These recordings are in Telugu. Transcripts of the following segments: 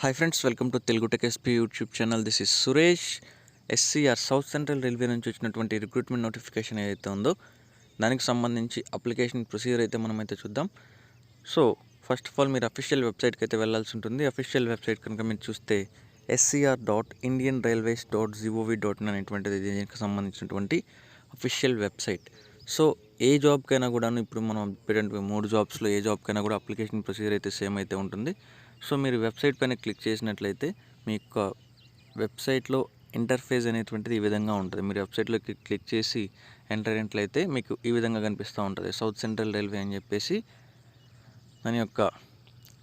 Hi friends, welcome to Telugu tech SP YouTube channel. This is Suresh. SCR south central railway నుంచి వచ్చినటువంటి రిక్రూట్మెంట్ నోటిఫికేషన్ ఏదైతే ఉందో దానికి సంబంధించి అప్లికేషన్ ప్రొసీజర్ అయితే మనమైతే చూద్దాం. సో ఫస్ట్ ఆఫ్ ఆల్ మీరు అఫీషియల్ వెబ్సైట్కి అయితే వెళ్ళాల్సి ఉంటుంది. అఫీషియల్ వెబ్సైట్ కనుక మీరు చూస్తే scr.indianrailways.gov.in అనేటువంటిది దీనికి సంబంధించినటువంటి అఫీషియల్ వెబ్సైట్. సో ఏ జాబ్కైనా కూడా ఇప్పుడు మనం పెట్టిన 3 జాబ్స్లో ఏ జాబ్కైనా కూడా అప్లికేషన్ ప్రొసీజర్ అయితే సేమ్ అయితే ఉంటుంది. సో మీరు వెబ్సైట్ పైన క్లిక్ చేసినట్లయితే మీ యొక్క వెబ్సైట్లో ఇంటర్ఫేస్ అనేటువంటిది ఈ విధంగా ఉంటుంది. మీరు వెబ్సైట్లో క్లిక్ చేసి ఎంటర్ అయినట్లయితే మీకు ఈ విధంగా కనిపిస్తూ ఉంటుంది. సౌత్ సెంట్రల్ రైల్వే అని చెప్పేసి దాని యొక్క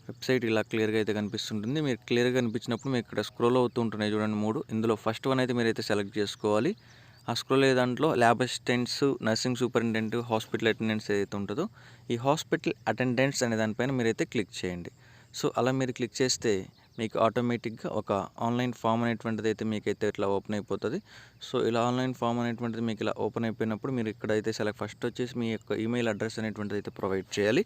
వెబ్సైట్ ఇలా క్లియర్గా అయితే కనిపిస్తుంటుంది. మీరు క్లియర్గా కనిపించినప్పుడు మీకు ఇక్కడ స్క్రోల్ అవుతూ ఉంటున్నాయి చూడండి 3. ఇందులో ఫస్ట్ వన్ అయితే మీరైతే సెలెక్ట్ చేసుకోవాలి. ఆ స్క్రోల్ అయ్యే దాంట్లో lab assistants, nursing superintendent, hospital attendants ఏదైతే ఉంటుందో ఈ హాస్పిటల్ అటెండెంట్స్ అనే దానిపైన మీరైతే క్లిక్ చేయండి. సో అలా మీరు క్లిక్ చేస్తే మీకు ఆటోమేటిక్గా ఒక ఆన్లైన్ ఫామ్ అనేటువంటిది అయితే మీకైతే ఇట్లా ఓపెన్ అయిపోతుంది. సో ఇలా ఆన్లైన్ ఫామ్ అనేటువంటిది మీకు ఇలా ఓపెన్ అయిపోయినప్పుడు మీరు ఇక్కడైతే ఫస్ట్ వచ్చేసి మీ యొక్క ఈమెయిల్ అడ్రస్ అనేటువంటిది అయితే ప్రొవైడ్ చేయాలి.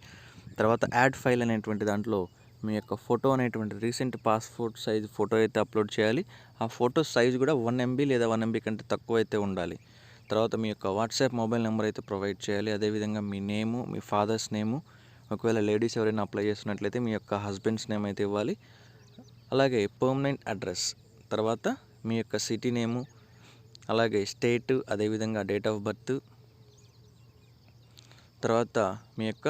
తర్వాత యాడ్ ఫైల్ అనేటువంటి దాంట్లో మీ యొక్క ఫోటో అనేటువంటి రీసెంట్ పాస్పోర్ట్ సైజ్ ఫోటో అయితే అప్లోడ్ చేయాలి. ఆ ఫోటో సైజ్ కూడా 1 MB లేదా 1 MB కంటే తక్కువ అయితే ఉండాలి. తర్వాత మీ యొక్క వాట్సాప్ మొబైల్ నెంబర్ అయితే ప్రొవైడ్ చేయాలి. అదేవిధంగా మీ నేము, మీ ఫాదర్స్ నేము, ఒకవేళ లేడీస్ ఎవరైనా అప్లై చేస్తున్నట్లయితే మీ యొక్క హస్బెండ్స్ నేమ్ అయితే ఇవ్వాలి. అలాగే పర్మనెంట్ అడ్రస్, తర్వాత మీ యొక్క సిటీ నేము, అలాగే స్టేట్, అదేవిధంగా డేట్ ఆఫ్ బర్త్, తర్వాత మీ యొక్క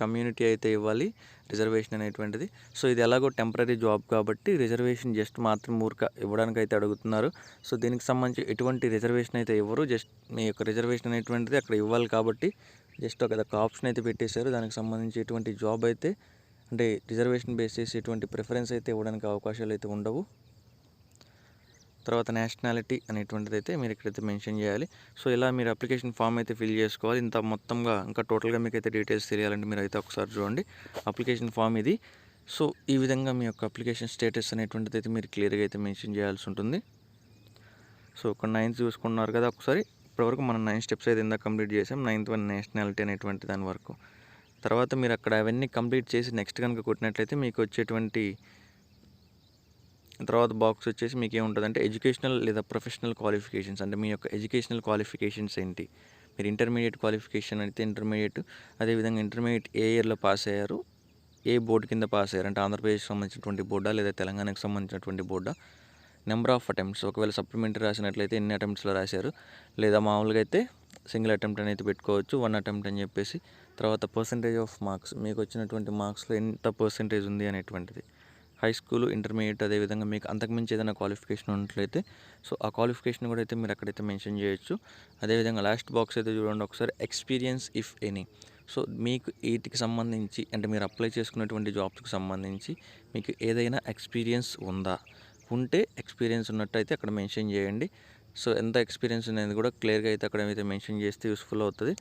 కమ్యూనిటీ అయితే ఇవ్వాలి, రిజర్వేషన్ అనేటువంటిది. సో ఇది ఎలాగో టెంపరీ జాబ్ కాబట్టి రిజర్వేషన్ జస్ట్ మాత్రం ఇవ్వడానికి అయితే అడుగుతున్నారు. సో దీనికి సంబంధించి ఎటువంటి రిజర్వేషన్ అయితే ఇవ్వరు. జస్ట్ మీ యొక్క రిజర్వేషన్ అనేటువంటిది అక్కడ ఇవ్వాలి కాబట్టి జస్ట్ ఒక ఆప్షన్ అయితే పెట్టేశారు. దానికి సంబంధించి ఎటువంటి జాబ్ అయితే అంటే రిజర్వేషన్ బేస్ చేసి ఎటువంటి ప్రిఫరెన్స్ అయితే ఇవ్వడానికి అవకాశాలు అయితే ఉండవు. తర్వాత నేషనాలిటీ అనేటువంటిది అయితే మీరు ఇక్కడైతే మెన్షన్ చేయాలి. సో ఇలా మీరు అప్లికేషన్ ఫామ్ అయితే ఫిల్ చేసుకోవాలి. ఇంత మొత్తంగా ఇంకా టోటల్గా మీకు అయితే డీటెయిల్స్ తెలియాలంటే మీరు అయితే ఒకసారి చూడండి. అప్లికేషన్ ఫామ్ ఇది. సో ఈ విధంగా మీ యొక్క అప్లికేషన్ స్టేటస్ అనేటువంటిది అయితే మీరు క్లియర్గా అయితే మెన్షన్ చేయాల్సి ఉంటుంది. సో ఒక 9th చూసుకున్నారు కదా ఒకసారి. ఇప్పటివరకు మనం 9 స్టెప్స్ అయితే ఇందాక కంప్లీట్ చేసాం. 9th వన్ నేషనాలిటీ అనేటువంటి దాని వరకు. తర్వాత మీరు అక్కడ అవన్నీ కంప్లీట్ చేసి నెక్స్ట్ కనుక కొట్టినట్లయితే మీకు వచ్చేటువంటి తర్వాత బాక్స్ వచ్చేసి మీకు ఏముంటుందంటే ఎడ్యుకేషనల్ లేదా ప్రొఫెషనల్ క్వాలిఫికేషన్స్, అంటే మీ యొక్క ఎడ్యుకేషనల్ క్వాలిఫికేషన్స్ ఏంటి. మీరు ఇంటర్మీడియట్ క్వాలిఫికేషన్ అయితే ఇంటర్మీడియట్, అదేవిధంగా ఇంటర్మీడియట్ ఏ ఇయర్లో పాస్ అయ్యారు, ఏ బోర్డు కింద పాస్ అయ్యారు, అంటే ఆంధ్రప్రదేశ్కి సంబంధించినటువంటి బోర్డా లేదా తెలంగాణకు సంబంధించినటువంటి బోర్డా, నెంబర్ ఆఫ్ అటెంప్ట్స్, ఒకవేళ సప్లిమెంటరీ రాసినట్లయితే ఎన్ని అటెంప్ట్స్లో రాశారు, లేదా మామూలుగా అయితే సింగిల్ అటెంప్ట్ అనేది పెట్టుకోవచ్చు, 1 అటెంప్ట్ అని చెప్పేసి. తర్వాత పర్సంటేజ్ ఆఫ్ మార్క్స్, మీకు వచ్చినటువంటి మార్క్స్లో ఎంత పర్సంటేజ్ ఉంది అనేటువంటిది. హై స్కూల్, ఇంటర్మీడియట్, అదేవిధంగా మీకు అంతకుమించి ఏదైనా క్వాలిఫికేషన్ ఉన్నట్లయితే సో ఆ క్వాలిఫికేషన్ కూడా అయితే మీరు అక్కడైతే మెన్షన్ చేయొచ్చు. అదేవిధంగా లాస్ట్ బాక్స్ అయితే చూడండి ఒకసారి, ఎక్స్పీరియన్స్ ఇఫ్ ఎనీ. సో మీకు వీటికి సంబంధించి అంటే మీరు అప్లై చేసుకున్నటువంటి జాబ్స్కి సంబంధించి మీకు ఏదైనా ఎక్స్పీరియన్స్ ఉందా, ఉంటే ఎక్స్పీరియన్స్ ఉన్నట్టయితే అక్కడ మెన్షన్ చేయండి. సో ఎంత ఎక్స్పీరియన్స్ అనేది కూడా క్లియర్గా అయితే అక్కడ అయితే మెన్షన్ చేస్తే యూస్ఫుల్ అవుతుంది.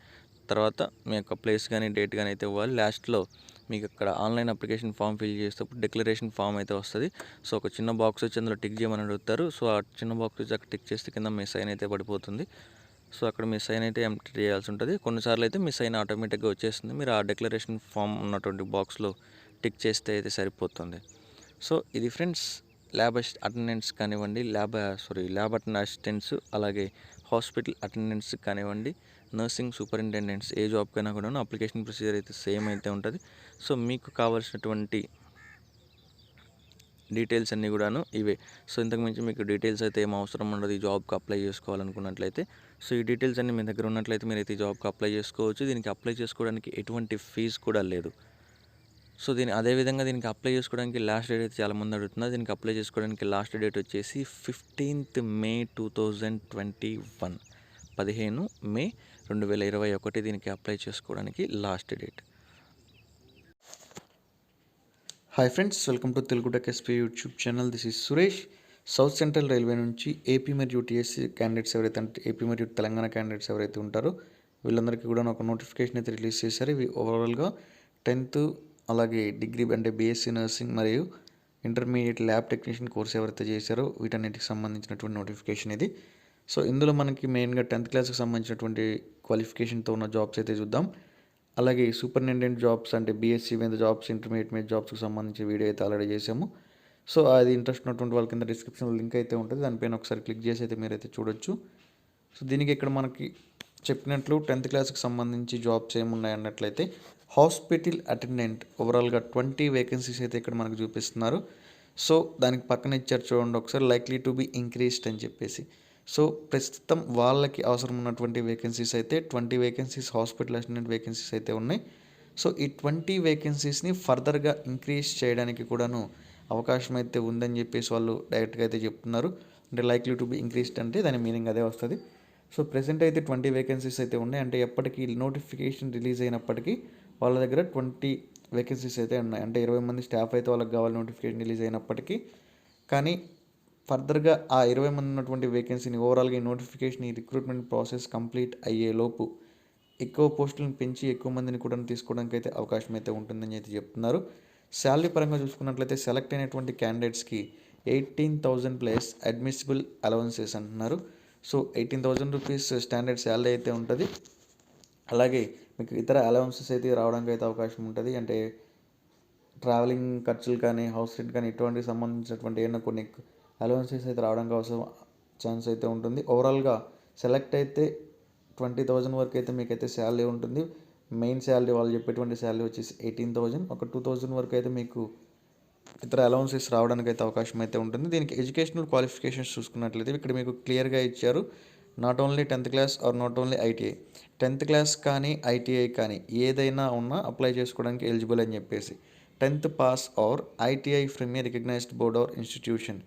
తర్వాత మీ యొక్క ప్లేస్ కానీ డేట్ కానీ అయితే ఇవ్వాలి. లాస్ట్లో మీకు అక్కడ ఆన్లైన్ అప్లికేషన్ ఫామ్ ఫిల్ చేసేటప్పుడు డిక్లరేషన్ ఫామ్ అయితే వస్తుంది. సో ఒక చిన్న బాక్స్ వచ్చి అందులో టిక్ చేయమని అడుగుతారు. సో ఆ చిన్న బాక్స్ వచ్చి అక్కడ టిక్ చేస్తే కింద మీ సైన్ అయితే పడిపోతుంది. సో అక్కడ మీ సైన్ అయితే ఎంటర్ చేయాల్సి ఉంటుంది. కొన్నిసార్లు అయితే మీ సైన్ ఆటోమేటిక్గా వచ్చేస్తుంది. మీరు ఆ డిక్లరేషన్ ఫామ్ ఉన్నటువంటి బాక్స్లో టిక్ చేస్తే అయితే సరిపోతుంది. సో ఇది ఫ్రెండ్స్, ల్యాబ్ అటెండెంట్స్ కానివ్వండి, ల్యాబ్ అసిస్టెంట్స్, అలాగే హాస్పిటల్ అటెండెంట్స్ కానివ్వండి, నర్సింగ్ సూపరింటెండెంట్స్, ఏ జాబ్కైనా కూడా అప్లికేషన్ ప్రొసీజర్ అయితే సేమ్ అయితే ఉంటుంది. సో మీకు కావాల్సినటువంటి డీటెయిల్స్ అన్నీ కూడాను ఇవే. సో ఇంతకుమించి మీకు డీటెయిల్స్ అయితే ఏం అవసరం ఉండదు ఈ జాబ్కి అప్లై చేసుకోవాలనుకున్నట్లయితే. సో ఈ డీటెయిల్స్ అన్నీ మీ దగ్గర ఉన్నట్లయితే మీరు అయితే ఈ జాబ్కి అప్లై చేసుకోవచ్చు. దీనికి అప్లై చేసుకోవడానికి ఎటువంటి ఫీజు కూడా లేదు. సో అదేవిధంగా దీనికి అప్లై చేసుకోవడానికి లాస్ట్ డేట్ అయితే చాలామంది అడుగుతున్నారు. దీనికి అప్లై చేసుకోవడానికి లాస్ట్ డేట్ వచ్చేసి 15th May 2021, 15 మే 2021 దీనికి అప్లై చేసుకోవడానికి last date. Hi friends, welcome to Telugu tech SP YouTube channel. This is Suresh. South central railway నుంచి ఏపీ మరియు టీఎస్సీ క్యాండిడేట్స్ ఎవరైతే, అంటే ఏపీ మరియు తెలంగాణ క్యాండిడేట్స్ ఎవరైతే ఉంటారో వీళ్ళందరికీ కూడా ఒక నోటిఫికేషన్ అయితే రిలీజ్ చేశారు. ఇవి ఓవరాల్గా 10th, అలాగే డిగ్రీ అంటే బీఎస్సీ నర్సింగ్ మరియు ఇంటర్మీడియట్ ల్యాబ్ టెక్నీషియన్ కోర్స్ ఎవరైతే చేశారో వీటన్నిటికి సంబంధించినటువంటి నోటిఫికేషన్ ఇది. సో ఇందులో మనకి మెయిన్గా 10th క్లాస్కి సంబంధించినటువంటి క్వాలిఫికేషన్తో ఉన్న జాబ్స్ అయితే చూద్దాం. అలాగే సూపరింటెండెంట్ జాబ్స్ అంటే బీఎస్సీ మీద జాబ్స్, ఇంటర్మీడియట్ మీద జాబ్స్కి సంబంధించి వీడియో అయితే ఆల్రెడీ చేసాము. సో అది ఇంట్రెస్ట్ ఉన్నటువంటి వాళ్ళ కింద డిస్క్రిప్షన్లో లింక్ అయితే ఉంటుంది, దానిపైన ఒకసారి క్లిక్ చేసి అయితే మీరైతే చూడొచ్చు. సో దీనికి ఇక్కడ మనకి చెప్పినట్లు 10th క్లాస్కి సంబంధించి జాబ్స్ ఏమున్నాయి అన్నట్లయితే హాస్పిటల్ అటెండెంట్ ఓవరాల్గా 20 వేకెన్సీస్ అయితే ఇక్కడ మనకు చూపిస్తున్నారు. సో దానికి పక్కన ఇచ్చారు చూడండి ఒకసారి, లైక్లీ టు బి ఇంక్రీస్డ్ అని చెప్పేసి. సో ప్రస్తుతం వాళ్ళకి అవసరం ఉన్నటువంటి వేకెన్సీస్ అయితే 20 వేకెన్సీస్ హాస్పిటల్ అటెండెంట్ వేకెన్సీస్ అయితే ఉన్నాయి. సో ఈ 20 వేకెన్సీస్ని ఫర్దర్గా ఇంక్రీజ్ చేయడానికి కూడాను అవకాశం అయితే ఉందని చెప్పేసి వాళ్ళు డైరెక్ట్గా అయితే చెప్తున్నారు. అంటే లైక్లీ టు బి ఇంక్రీస్డ్ అంటే దాని మీనింగ్ అదే వస్తుంది. సో ప్రెసెంట్ అయితే 20 వేకెన్సీస్ అయితే ఉన్నాయి. అంటే ఎప్పటికీ నోటిఫికేషన్ రిలీజ్ అయినప్పటికీ వాళ్ళ దగ్గర 20 వేకెన్సీస్ అయితే ఉన్నాయి. అంటే 20 మంది స్టాఫ్ అయితే వాళ్ళకి కావాలి నోటిఫికేషన్ రిలీజ్ అయినప్పటికీ. కానీ ఫర్దర్గా ఆ 20 మంది ఉన్నటువంటి వేకెన్సీని ఓవరాల్గా ఈ నోటిఫికేషన్ ఈ రిక్రూట్మెంట్ ప్రాసెస్ కంప్లీట్ అయ్యేలోపు ఎక్కువ పోస్టులను పెంచి ఎక్కువ మందిని కూడా తీసుకోవడానికి అయితే అవకాశం అయితే ఉంటుందని అయితే చెప్తున్నారు. శాలరీ పరంగా చూసుకున్నట్లయితే సెలెక్ట్ అయినటువంటి క్యాండిడేట్స్కి 18,000 ప్లస్ అడ్మిసిబుల్ అలవెన్సెస్ అంటున్నారు. సో 18,000 రూపీస్ స్టాండర్డ్ శాలరీ అయితే ఉంటుంది. అలాగే మీకు ఇతర అలవెన్సెస్ అయితే రావడానికి అయితే అవకాశం ఉంటుంది. అంటే ట్రావెలింగ్ ఖర్చులు కానీ, హౌస్ రెంట్ కానీ ఇటువంటి సంబంధించినటువంటి ఏమైనా కొన్ని అలవెన్సెస్ అయితే రావడానికి ఛాన్స్ అయితే ఉంటుంది. ఓవరాల్గా సెలెక్ట్ అయితే 20,000 వరకు అయితే మీకైతే శాలరీ ఉంటుంది. మెయిన్ శాలరీ వాళ్ళు చెప్పేటువంటి శాలరీ వచ్చేసి 18,000. ఒక 2,000 వరకు అయితే మీకు ఇతర అలవెన్సెస్ రావడానికి అయితే అవకాశం అయితే ఉంటుంది. దీనికి ఎడ్యుకేషనల్ క్వాలిఫికేషన్స్ చూసుకున్నట్లయితే ఇక్కడ మీకు క్లియర్గా ఇచ్చారు. నాట్ ఓన్లీ 10th class or not only ITI, 10th class కానీ ఐటీఐ కానీ ఏదైనా ఉన్నా అప్లై చేసుకోవడానికి ఎలిజిబుల్ అని చెప్పేసి. 10th pass or ITI from a recognised board or institution.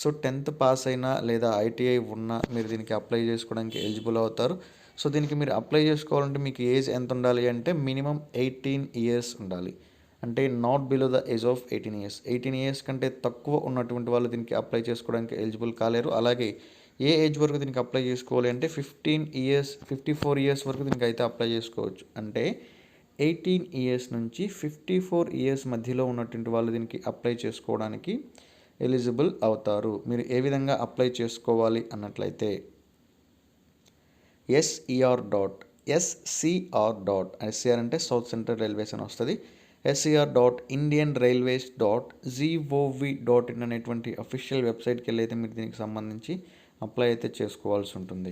So 10th pass అయినా లేదా ఐటీఐ ఉన్నా మీరు దీనికి అప్లై చేసుకోవడానికి ఎలిజిబుల్ అవుతారు. సో దీనికి మీరు అప్లై చేసుకోవాలంటే మీకు ఏజ్ ఎంత ఉండాలి అంటే మినిమం 18 ఇయర్స్ ఉండాలి. అంటే not below the age of 18 years. 18 years కంటే తక్కువ ఉన్నటువంటి వాళ్ళు దీనికి అప్లై చేసుకోవడానికి ఎలిజిబుల్ కాలేరు. అలాగే ఏ ఏజ్ వరకు దీనికి అప్లై చేసుకోవాలి అంటే 54 ఇయర్స్ వరకు దీనికి అయితే అప్లై చేసుకోవచ్చు. అంటే 18 ఇయర్స్ నుంచి 54 ఇయర్స్ మధ్యలో ఉన్నటువంటి వాళ్ళు దీనికి అప్లై చేసుకోవడానికి ఎలిజిబుల్ అవుతారు. మీరు ఏ విధంగా అప్లై చేసుకోవాలి అన్నట్లయితే SCR అంటే సౌత్ సెంట్రల్ రైల్వేస్ అని వస్తుంది. SCR.indianrailways.gov.in అనేటువంటి అఫీషియల్ వెబ్సైట్కి వెళ్ళి అయితే మీరు దీనికి సంబంధించి అప్లై అయితే చేసుకోవాల్సి ఉంటుంది.